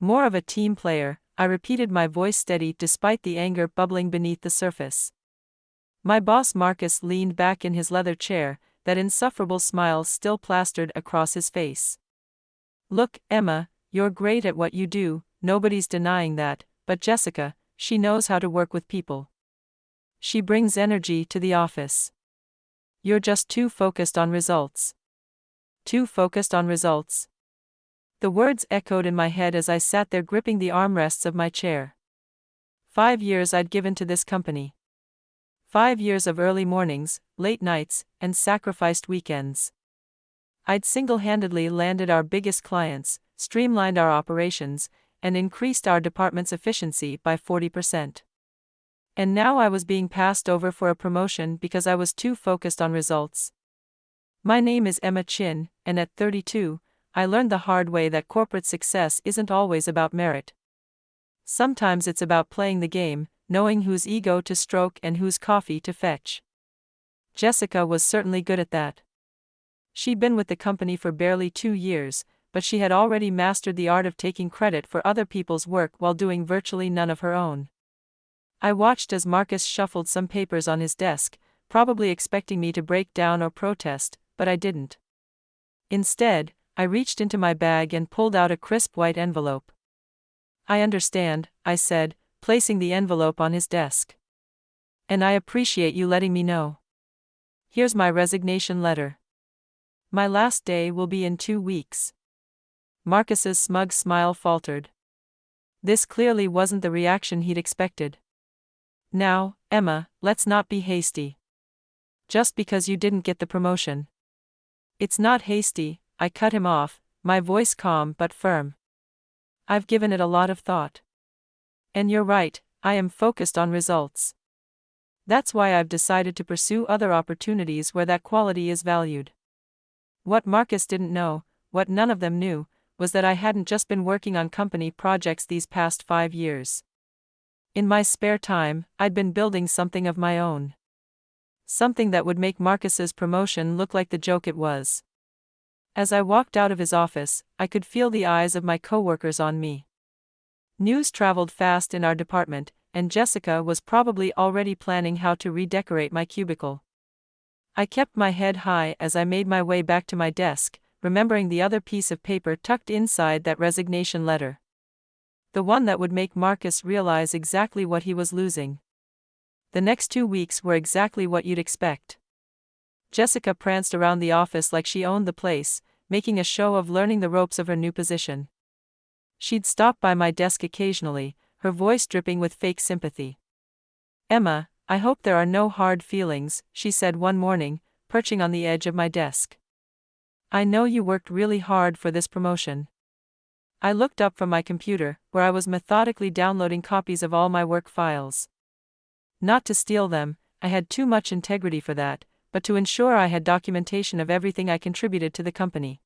More of a team player, I repeated, my voice steady despite the anger bubbling beneath the surface. My boss Marcus leaned back in his leather chair, that insufferable smile still plastered across his face. Look, Emma, you're great at what you do, nobody's denying that, but Jessica, she knows how to work with people. She brings energy to the office. You're just too focused on results. Too focused on results. The words echoed in my head as I sat there gripping the armrests of my chair. 5 years I'd given to this company. 5 years of early mornings, late nights, and sacrificed weekends. I'd single-handedly landed our biggest clients, streamlined our operations, and increased our department's efficiency by 40%. And now I was being passed over for a promotion because I was too focused on results. My name is Emma Chin, and at 32, I learned the hard way that corporate success isn't always about merit. Sometimes it's about playing the game, knowing whose ego to stroke and whose coffee to fetch. Jessica was certainly good at that. She'd been with the company for barely 2 years, but she had already mastered the art of taking credit for other people's work while doing virtually none of her own. I watched as Marcus shuffled some papers on his desk, probably expecting me to break down or protest, but I didn't. Instead, I reached into my bag and pulled out a crisp white envelope. I understand, I said, placing the envelope on his desk. And I appreciate you letting me know. Here's my resignation letter. My last day will be in 2 weeks. Marcus's smug smile faltered. This clearly wasn't the reaction he'd expected. Now, Emma, let's not be hasty. Just because you didn't get the promotion. It's not hasty, I cut him off, my voice calm but firm. I've given it a lot of thought. And you're right, I am focused on results. That's why I've decided to pursue other opportunities where that quality is valued. What Marcus didn't know, what none of them knew, was that I hadn't just been working on company projects these past 5 years. In my spare time, I'd been building something of my own. Something that would make Marcus's promotion look like the joke it was. As I walked out of his office, I could feel the eyes of my coworkers on me. News traveled fast in our department, and Jessica was probably already planning how to redecorate my cubicle. I kept my head high as I made my way back to my desk, remembering the other piece of paper tucked inside that resignation letter. The one that would make Marcus realize exactly what he was losing. The next 2 weeks were exactly what you'd expect. Jessica pranced around the office like she owned the place, making a show of learning the ropes of her new position. She'd stop by my desk occasionally, her voice dripping with fake sympathy. Emma, I hope there are no hard feelings, she said one morning, perching on the edge of my desk. I know you worked really hard for this promotion. I looked up from my computer, where I was methodically downloading copies of all my work files. Not to steal them, I had too much integrity for that, but to ensure I had documentation of everything I contributed to the company.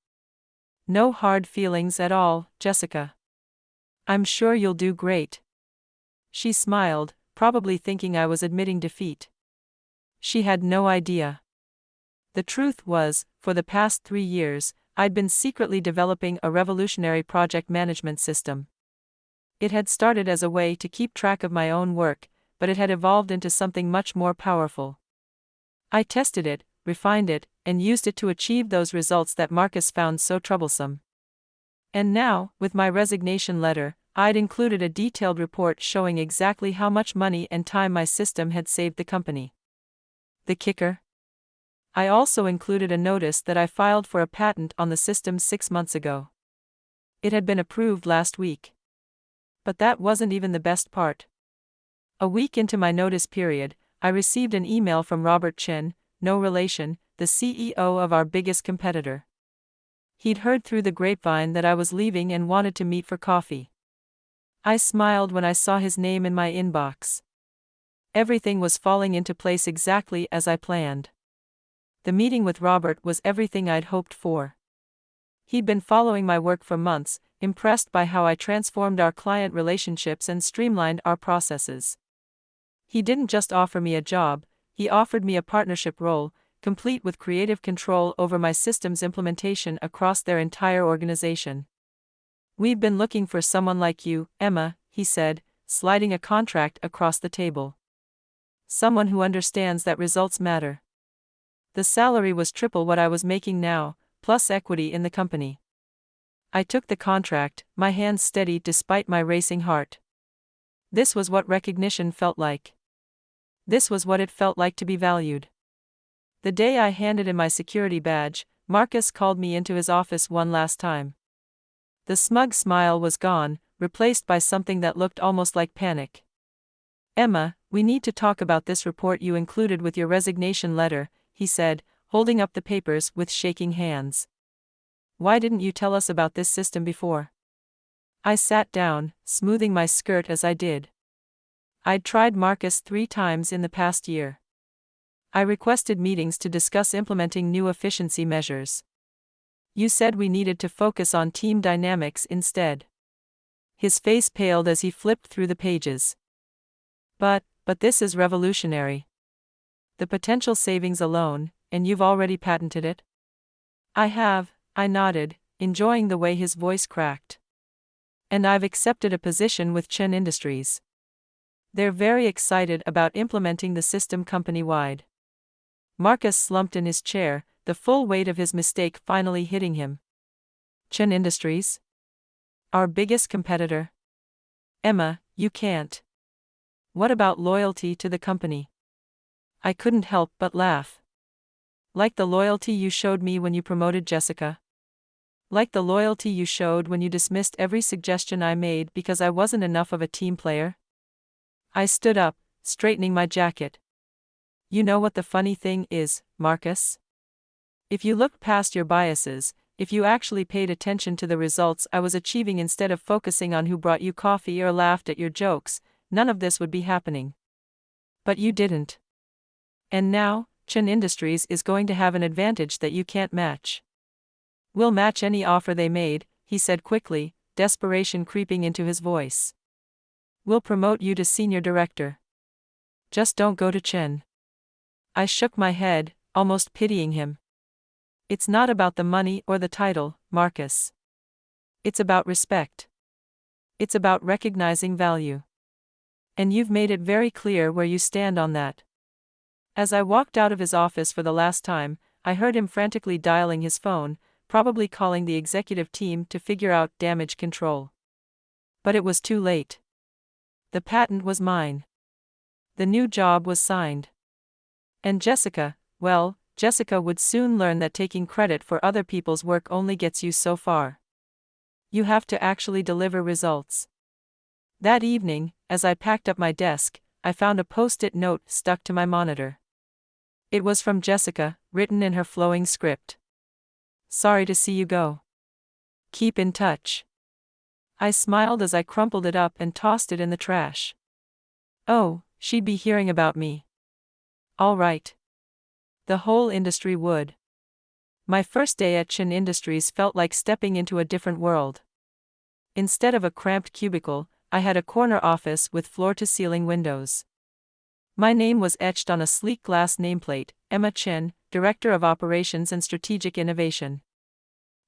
No hard feelings at all, Jessica. I'm sure you'll do great. She smiled, probably thinking I was admitting defeat. She had no idea. The truth was, for the past 3 years, I'd been secretly developing a revolutionary project management system. It had started as a way to keep track of my own work, but it had evolved into something much more powerful. I tested it, refined it, and used it to achieve those results that Marcus found so troublesome. And now, with my resignation letter, I'd included a detailed report showing exactly how much money and time my system had saved the company. The kicker? I also included a notice that I filed for a patent on the system 6 months ago. It had been approved last week. But that wasn't even the best part. A week into my notice period, I received an email from Robert Chen, no relation, the CEO of our biggest competitor. He'd heard through the grapevine that I was leaving and wanted to meet for coffee. I smiled when I saw his name in my inbox. Everything was falling into place exactly as I planned. The meeting with Robert was everything I'd hoped for. He'd been following my work for months, impressed by how I transformed our client relationships and streamlined our processes. He didn't just offer me a job, he offered me a partnership role, complete with creative control over my system's implementation across their entire organization. "We've been looking for someone like you, Emma," he said, sliding a contract across the table. "Someone who understands that results matter." The salary was triple what I was making now, plus equity in the company. I took the contract, my hands steady despite my racing heart. This was what recognition felt like. This was what it felt like to be valued. The day I handed in my security badge, Marcus called me into his office one last time. The smug smile was gone, replaced by something that looked almost like panic. "Emma, we need to talk about this report you included with your resignation letter," he said, holding up the papers with shaking hands. "Why didn't you tell us about this system before?" I sat down, smoothing my skirt as I did. I'd tried Marcus 3 times in the past year. I requested meetings to discuss implementing new efficiency measures. You said we needed to focus on team dynamics instead. His face paled as he flipped through the pages. But this is revolutionary. The potential savings alone, and you've already patented it?" "I have," I nodded, enjoying the way his voice cracked. "And I've accepted a position with Chen Industries. They're very excited about implementing the system company-wide." Marcus slumped in his chair, the full weight of his mistake finally hitting him. "Chen Industries? Our biggest competitor?" "Emma, you can't. What about loyalty to the company?" I couldn't help but laugh. "Like the loyalty you showed me when you promoted Jessica? Like the loyalty you showed when you dismissed every suggestion I made because I wasn't enough of a team player?" I stood up, straightening my jacket. "You know what the funny thing is, Marcus? If you looked past your biases, if you actually paid attention to the results I was achieving instead of focusing on who brought you coffee or laughed at your jokes, none of this would be happening. But you didn't. And now, Chen Industries is going to have an advantage that you can't match." "We'll match any offer they made," he said quickly, desperation creeping into his voice. "We'll promote you to senior director. Just don't go to Chen." I shook my head, almost pitying him. "It's not about the money or the title, Marcus. It's about respect. It's about recognizing value. And you've made it very clear where you stand on that." As I walked out of his office for the last time, I heard him frantically dialing his phone, probably calling the executive team to figure out damage control. But it was too late. The patent was mine. The new job was signed. And Jessica, well, Jessica would soon learn that taking credit for other people's work only gets you so far. You have to actually deliver results. That evening, as I packed up my desk, I found a post-it note stuck to my monitor. It was from Jessica, written in her flowing script. "Sorry to see you go. Keep in touch." I smiled as I crumpled it up and tossed it in the trash. Oh, she'd be hearing about me. All right. The whole industry would. My first day at Chen Industries felt like stepping into a different world. Instead of a cramped cubicle, I had a corner office with floor-to-ceiling windows. My name was etched on a sleek glass nameplate, Emma Chen, Director of Operations and Strategic Innovation.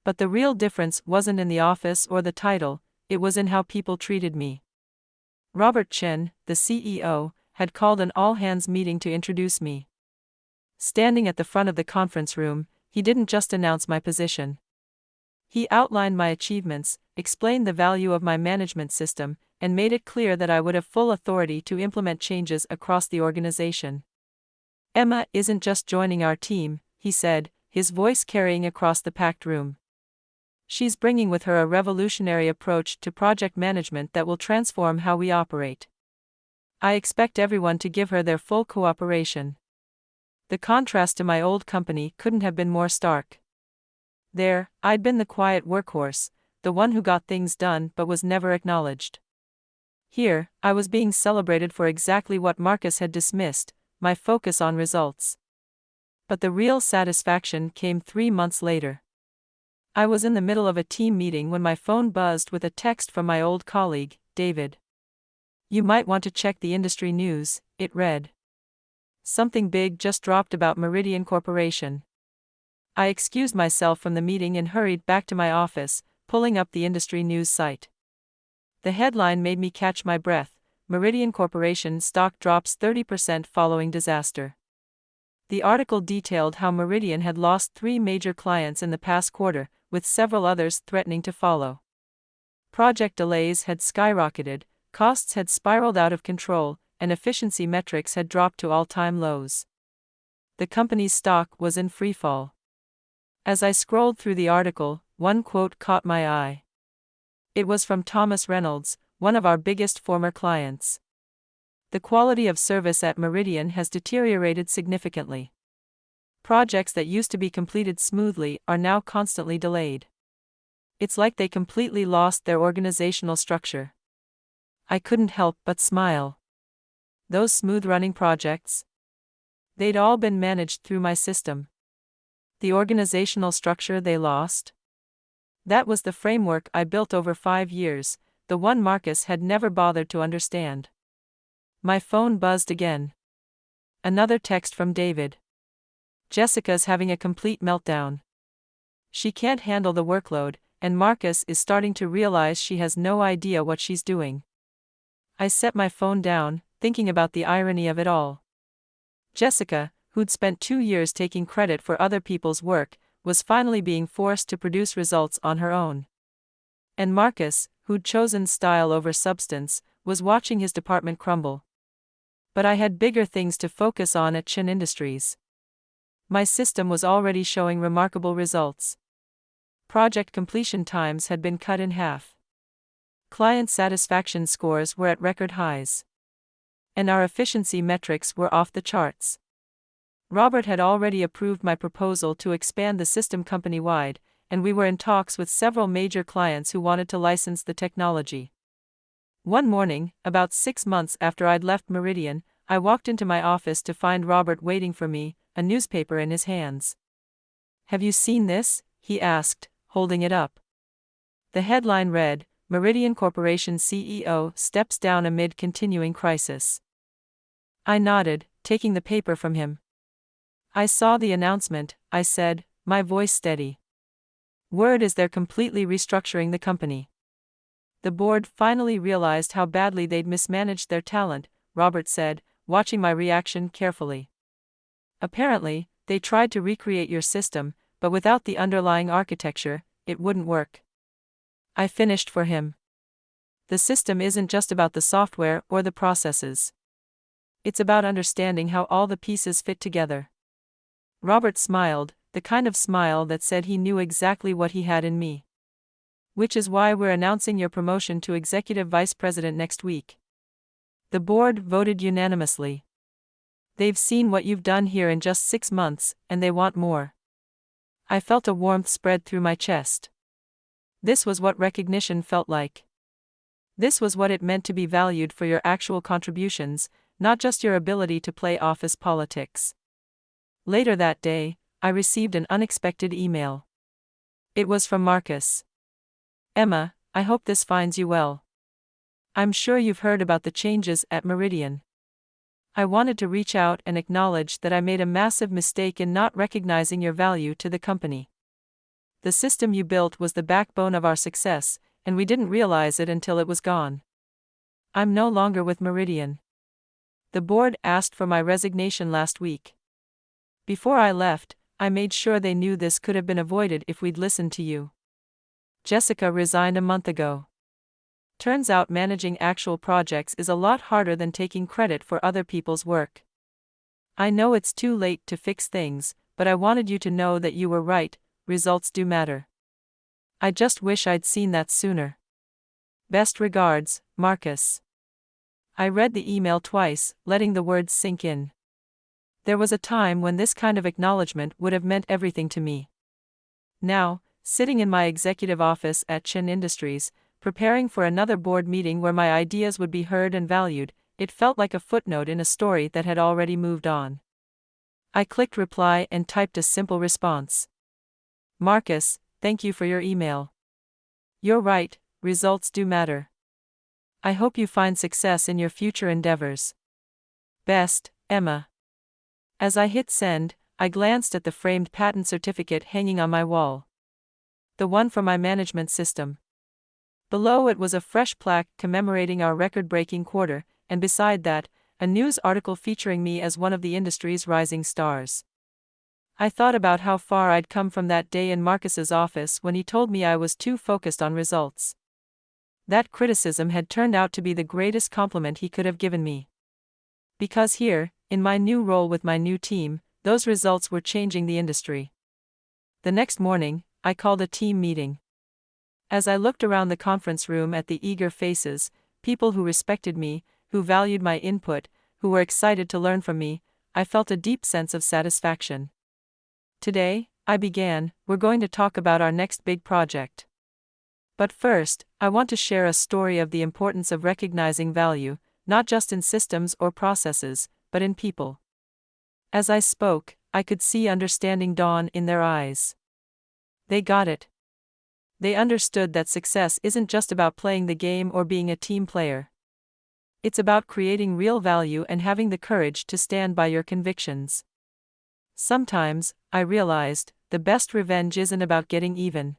But the real difference wasn't in the office or the title, it was in how people treated me. Robert Chen, the CEO, had called an all-hands meeting to introduce me. Standing at the front of the conference room, he didn't just announce my position. He outlined my achievements, explained the value of my management system, and made it clear that I would have full authority to implement changes across the organization. "Emma isn't just joining our team," he said, his voice carrying across the packed room. "She's bringing with her a revolutionary approach to project management that will transform how we operate. I expect everyone to give her their full cooperation." The contrast to my old company couldn't have been more stark. There, I'd been the quiet workhorse, the one who got things done but was never acknowledged. Here, I was being celebrated for exactly what Marcus had dismissed, my focus on results. But the real satisfaction came 3 months later. I was in the middle of a team meeting when my phone buzzed with a text from my old colleague, David. "You might want to check the industry news," it read. "Something big just dropped about Meridian Corporation." I excused myself from the meeting and hurried back to my office, pulling up the industry news site. The headline made me catch my breath: Meridian Corporation stock drops 30% following disaster. The article detailed how Meridian had lost 3 major clients in the past quarter, with several others threatening to follow. Project delays had skyrocketed, costs had spiraled out of control, and efficiency metrics had dropped to all-time lows. The company's stock was in freefall. As I scrolled through the article, one quote caught my eye. It was from Thomas Reynolds, one of our biggest former clients. The quality of service at Meridian has deteriorated significantly. Projects that used to be completed smoothly are now constantly delayed. It's like they completely lost their organizational structure. I couldn't help but smile. Those smooth-running projects? They'd all been managed through my system. The organizational structure they lost? That was the framework I built over 5 years, the one Marcus had never bothered to understand. My phone buzzed again. Another text from David. Jessica's having a complete meltdown. She can't handle the workload, and Marcus is starting to realize she has no idea what she's doing. I set my phone down, thinking about the irony of it all. Jessica, who'd spent 2 years taking credit for other people's work, was finally being forced to produce results on her own. And Marcus, who'd chosen style over substance, was watching his department crumble. But I had bigger things to focus on at Chin Industries. My system was already showing remarkable results. Project completion times had been cut in half. Client satisfaction scores were at record highs. And our efficiency metrics were off the charts. Robert had already approved my proposal to expand the system company-wide, and we were in talks with several major clients who wanted to license the technology. One morning, about 6 months after I'd left Meridian, I walked into my office to find Robert waiting for me, a newspaper in his hands. "Have you seen this?" he asked, holding it up. The headline read, "Meridian Corporation CEO steps down amid continuing crisis." I nodded, taking the paper from him. "I saw the announcement," I said, my voice steady. "Word is they're completely restructuring the company." The board finally realized how badly they'd mismanaged their talent, Robert said, watching my reaction carefully. "Apparently, they tried to recreate your system, but without the underlying architecture, it wouldn't work." I finished for him. The system isn't just about the software or the processes. It's about understanding how all the pieces fit together. Robert smiled, the kind of smile that said he knew exactly what he had in me. "Which is why we're announcing your promotion to Executive Vice President next week." The board voted unanimously. They've seen what you've done here in just 6 months, and they want more. I felt a warmth spread through my chest. This was what recognition felt like. This was what it meant to be valued for your actual contributions, not just your ability to play office politics. Later that day, I received an unexpected email. It was from Marcus. "Emma, I hope this finds you well. I'm sure you've heard about the changes at Meridian. I wanted to reach out and acknowledge that I made a massive mistake in not recognizing your value to the company. The system you built was the backbone of our success, and we didn't realize it until it was gone. I'm no longer with Meridian. The board asked for my resignation last week. Before I left, I made sure they knew this could have been avoided if we'd listened to you. Jessica resigned a month ago. Turns out managing actual projects is a lot harder than taking credit for other people's work. I know it's too late to fix things, but I wanted you to know that you were right, results do matter. I just wish I'd seen that sooner. Best regards, Marcus." I read the email twice, letting the words sink in. There was a time when this kind of acknowledgement would have meant everything to me. Now, sitting in my executive office at Chin Industries, preparing for another board meeting where my ideas would be heard and valued, it felt like a footnote in a story that had already moved on. I clicked reply and typed a simple response. "Marcus, thank you for your email. You're right, results do matter. I hope you find success in your future endeavors. Best, Emma." As I hit send, I glanced at the framed patent certificate hanging on my wall. The one for my management system. Below it was a fresh plaque commemorating our record-breaking quarter, and beside that, a news article featuring me as one of the industry's rising stars. I thought about how far I'd come from that day in Marcus's office when he told me I was too focused on results. That criticism had turned out to be the greatest compliment he could have given me. Because here, in my new role with my new team, those results were changing the industry. The next morning, I called a team meeting. As I looked around the conference room at the eager faces, people who respected me, who valued my input, who were excited to learn from me, I felt a deep sense of satisfaction. Today, I began, we're going to talk about our next big project. But first, I want to share a story of the importance of recognizing value, not just in systems or processes, but in people. As I spoke, I could see understanding dawn in their eyes. They got it. They understood that success isn't just about playing the game or being a team player. It's about creating real value and having the courage to stand by your convictions. Sometimes, I realized, the best revenge isn't about getting even.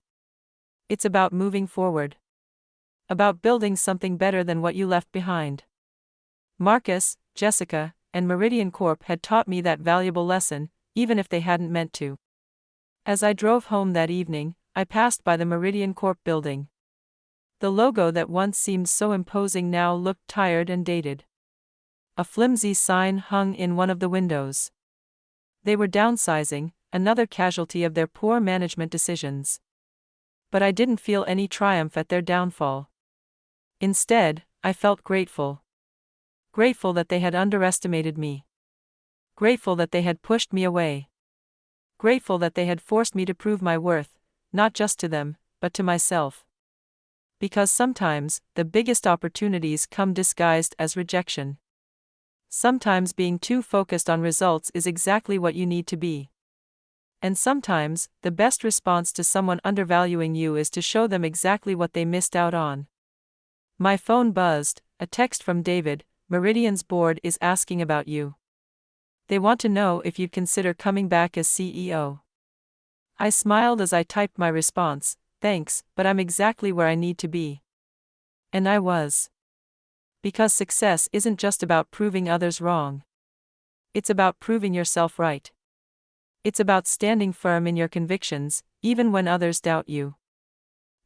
It's about moving forward. About building something better than what you left behind. Marcus, Jessica, and Meridian Corp had taught me that valuable lesson, even if they hadn't meant to. As I drove home that evening, I passed by the Meridian Corp building. The logo that once seemed so imposing now looked tired and dated. A flimsy sign hung in one of the windows. They were downsizing, another casualty of their poor management decisions. But I didn't feel any triumph at their downfall. Instead, I felt grateful. Grateful that they had underestimated me. Grateful that they had pushed me away. Grateful that they had forced me to prove my worth, not just to them, but to myself. Because sometimes, the biggest opportunities come disguised as rejection. Sometimes being too focused on results is exactly what you need to be. And sometimes, the best response to someone undervaluing you is to show them exactly what they missed out on. My phone buzzed, a text from David, Meridian's board is asking about you. They want to know if you'd consider coming back as CEO. I smiled as I typed my response, thanks, but I'm exactly where I need to be. And I was. Because success isn't just about proving others wrong. It's about proving yourself right. It's about standing firm in your convictions, even when others doubt you.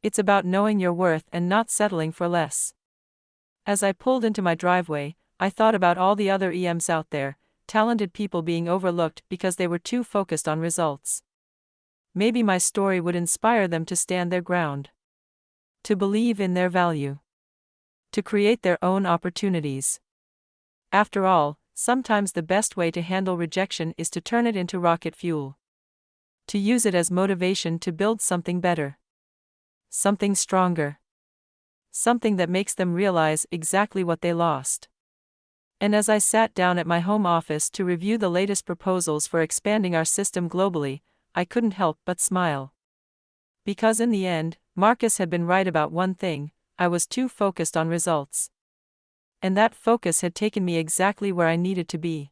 It's about knowing your worth and not settling for less. As I pulled into my driveway, I thought about all the other EMs out there, talented people being overlooked because they were too focused on results. Maybe my story would inspire them to stand their ground. To believe in their value. To create their own opportunities. After all, sometimes the best way to handle rejection is to turn it into rocket fuel. To use it as motivation to build something better. Something stronger. Something that makes them realize exactly what they lost. And as I sat down at my home office to review the latest proposals for expanding our system globally, I couldn't help but smile. Because in the end, Marcus had been right about one thing, I was too focused on results. And that focus had taken me exactly where I needed to be.